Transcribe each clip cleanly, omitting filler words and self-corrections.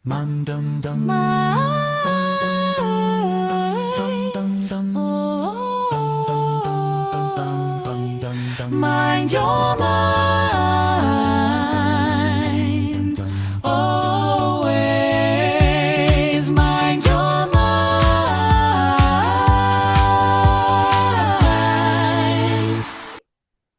Mind, mind your mind. Always mind your mind.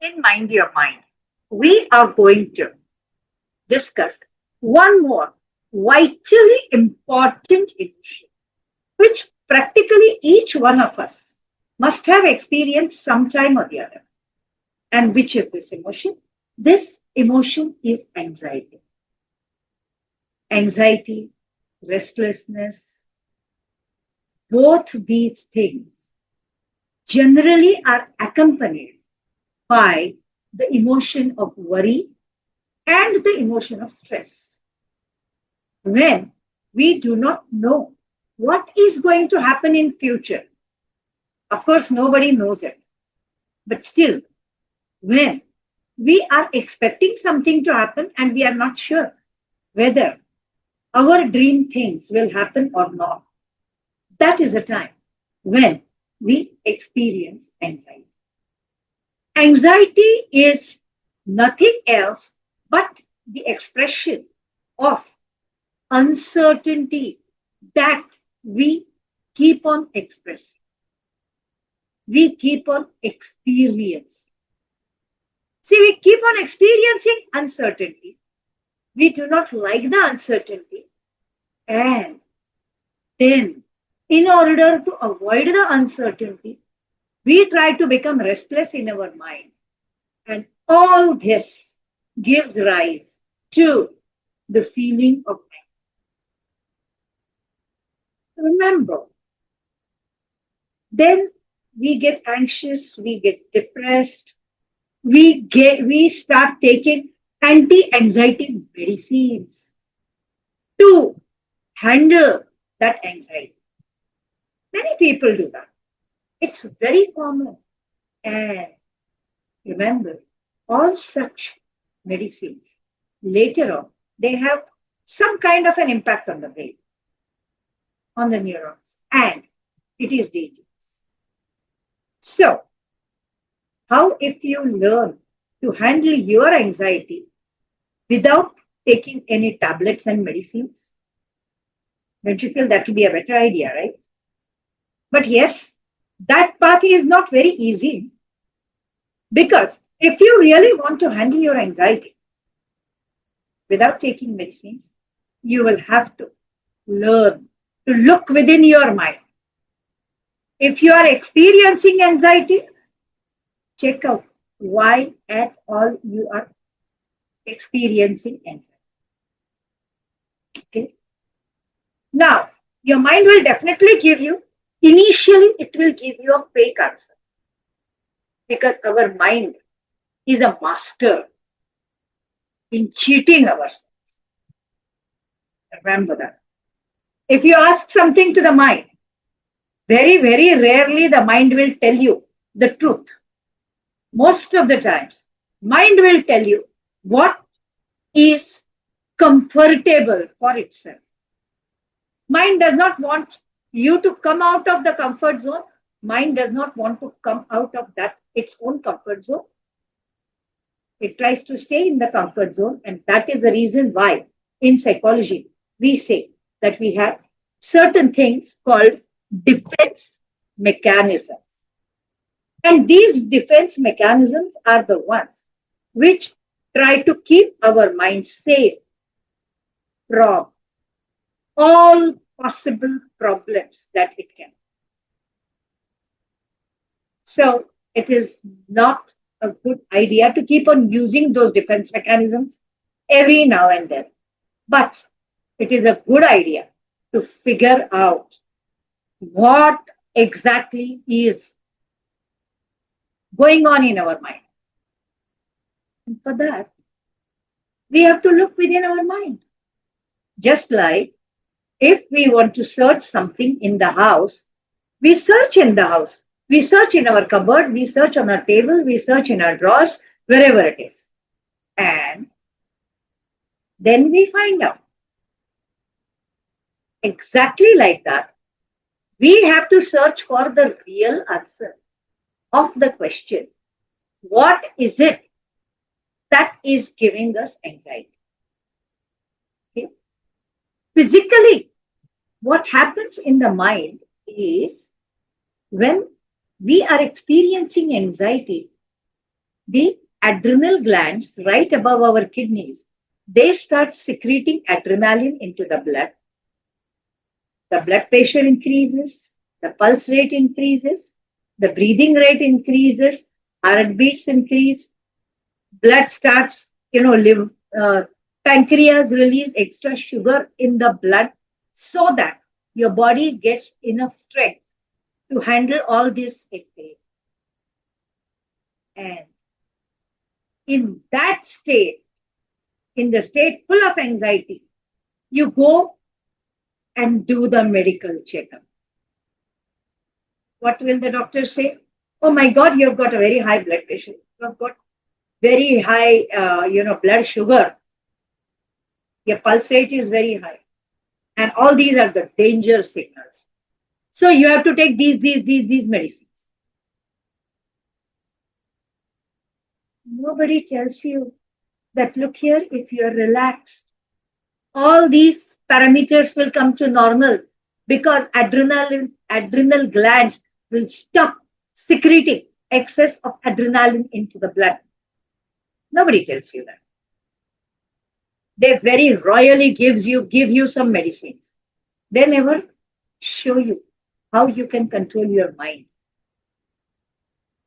In Mind Your Mind, we are going to discuss one more vitally important emotion, which practically each one of us must have experienced sometime or the other. And which is this emotion? This emotion is anxiety. Anxiety, restlessness, both these things generally are accompanied by the emotion of worry and the emotion of stress. When we do not know what is going to happen in future, of course nobody knows it, but still, when we are expecting something to happen and we are not sure whether our dream things will happen or not, that is a time when we experience anxiety. Anxiety is nothing else but the expression of uncertainty that we keep on expressing, we keep on experiencing. See, we keep on experiencing uncertainty. We do not like the uncertainty. And then, in order to avoid the uncertainty, we try to become restless in our mind. And all this gives rise to the feeling of anxiety. Remember, then we get anxious, we get depressed, we start taking anti-anxiety medicines to handle that anxiety. Many people do that. It's very common. And remember, all such medicines later on, they have some kind of an impact on the brain, on the neurons, and it is dangerous. So, how if you learn to handle your anxiety without taking any tablets and medicines? Don't you feel that would be a better idea, right? But yes, that path is not very easy because if you really want to handle your anxiety without taking medicines, you will have to learn to look within your mind. If you are experiencing anxiety, check out why at all you are experiencing anxiety. Okay. Now, your mind will definitely give you, initially, it will give you a fake answer because our mind is a master in cheating ourselves. Remember that. If you ask something to the mind, very, very rarely the mind will tell you the truth. Most of the times, mind will tell you what is comfortable for itself. Mind does not want you to come out of the comfort zone. Mind does not want to come out of that its own comfort zone. It tries to stay in the comfort zone, and that is the reason why in psychology we say that we have certain things called defense mechanisms. And these defense mechanisms are the ones which try to keep our mind safe from all possible problems that it can. So it is not a good idea to keep on using those defense mechanisms every now and then. But it is a good idea to figure out what exactly is going on in our mind. And for that, we have to look within our mind. Just like if we want to search something in the house, we search in the house. We search in our cupboard, we search on our table, we search in our drawers, wherever it is. And then we find out. Exactly like that. We have to search for the real answer of the question. What is it that is giving us anxiety? Okay. Physically, what happens in the mind is when we are experiencing anxiety, the adrenal glands right above our kidneys, they start secreting adrenaline into the blood. The blood pressure increases, the pulse rate increases, the breathing rate increases, heartbeats increase, blood starts, pancreas release extra sugar in the blood so that your body gets enough strength to handle all this activity. And in that state, in the state full of anxiety, you go and do the medical checkup. What will the doctor say? Oh my God, you've got a very high blood pressure. You've got very high, blood sugar. Your pulse rate is very high. And all these are the danger signals. So you have to take these medicines. Nobody tells you that, look here, if you are relaxed, all these parameters will come to normal because adrenal glands will stop secreting excess of adrenaline into the blood. Nobody tells you that. They very royally give you some medicines. They never show you how you can control your mind.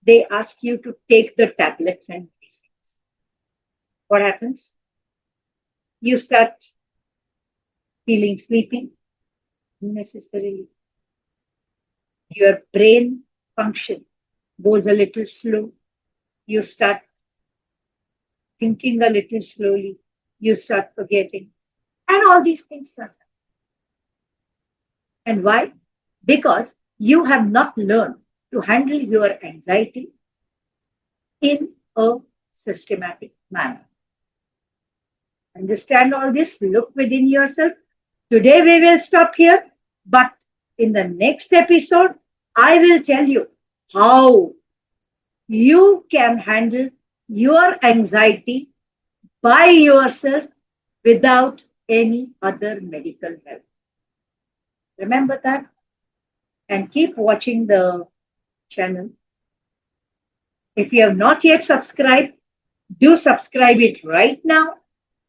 They ask you to take the tablets and medicines. What happens? You start feeling sleepy unnecessarily. Your brain function goes a little slow. You start thinking a little slowly. You start forgetting. And all these things are. And why? Because you have not learned to handle your anxiety in a systematic manner. Understand all this, look within yourself. Today we will stop here, but in the next episode, I will tell you how you can handle your anxiety by yourself without any other medical help. Remember that and keep watching the channel. If you have not yet subscribed, do subscribe it right now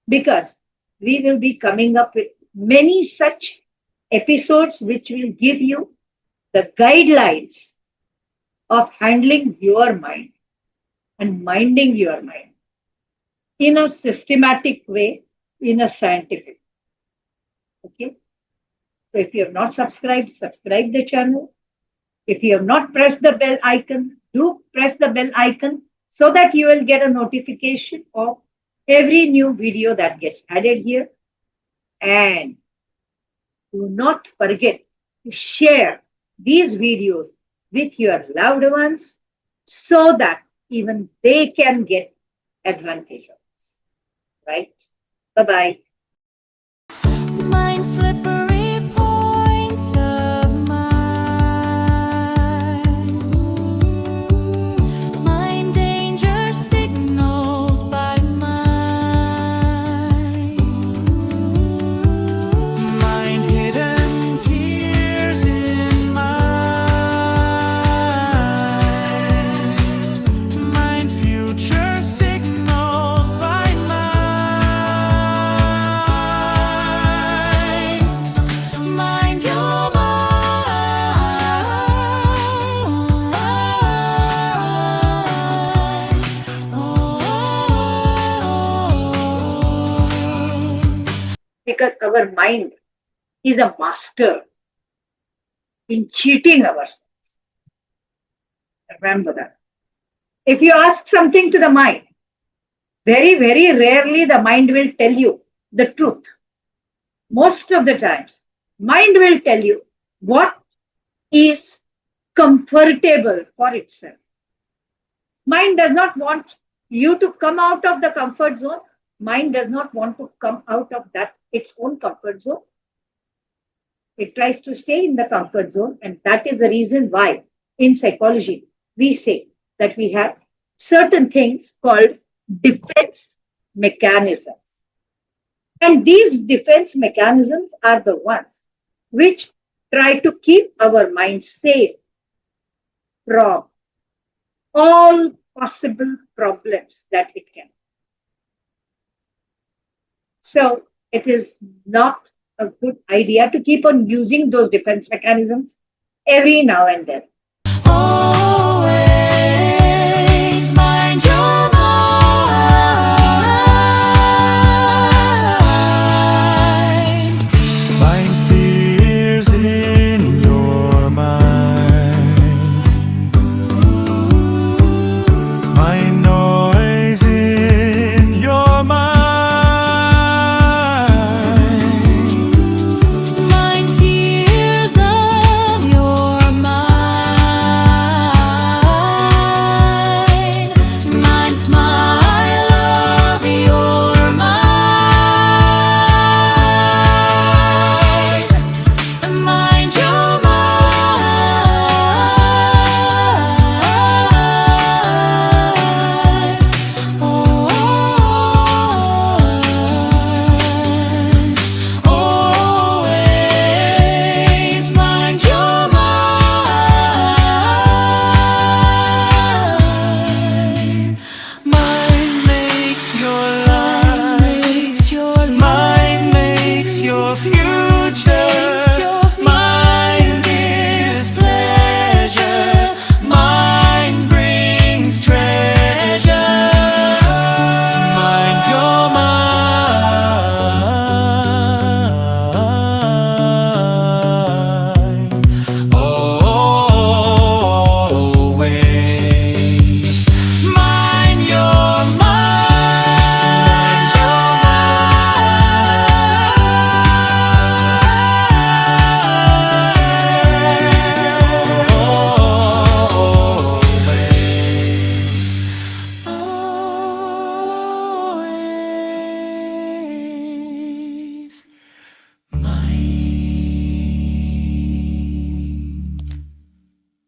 because we will be coming up with many such episodes which will give you the guidelines of handling your mind and minding your mind in a systematic way, in a scientific. Okay. So if you have not subscribed, subscribe the channel. If you have not pressed the bell icon, do press the bell icon so that you will get a notification of every new video that gets added here. And do not forget to share these videos with your loved ones so that even they can get advantage of this. Right? Bye-bye. Mind slippery points of mind danger signals by Mind hidden tears in mind future signals by mind your mind. Because our mind is a master in cheating ourselves. Remember that. If you ask something to the mind, very rarely the mind will tell you the truth. Most of the times, mind will tell you what is comfortable for itself. Mind does not want you to come out of the comfort zone. Mind does not want to come out of that its own comfort zone. It tries to stay in the comfort zone. And that is the reason why in psychology we say that we have certain things called defense mechanisms. And these defense mechanisms are the ones which try to keep our mind safe from all possible problems that it can. So it is not a good idea to keep on using those defense mechanisms every now and then. Always mind your mind. Find fears in your mind. Mind noise in your mind. Mind tears of your mind. Mind smile of your mind. Mind your mind. Always mind your mind. Mind makes your life. Makes your Mind makes your future.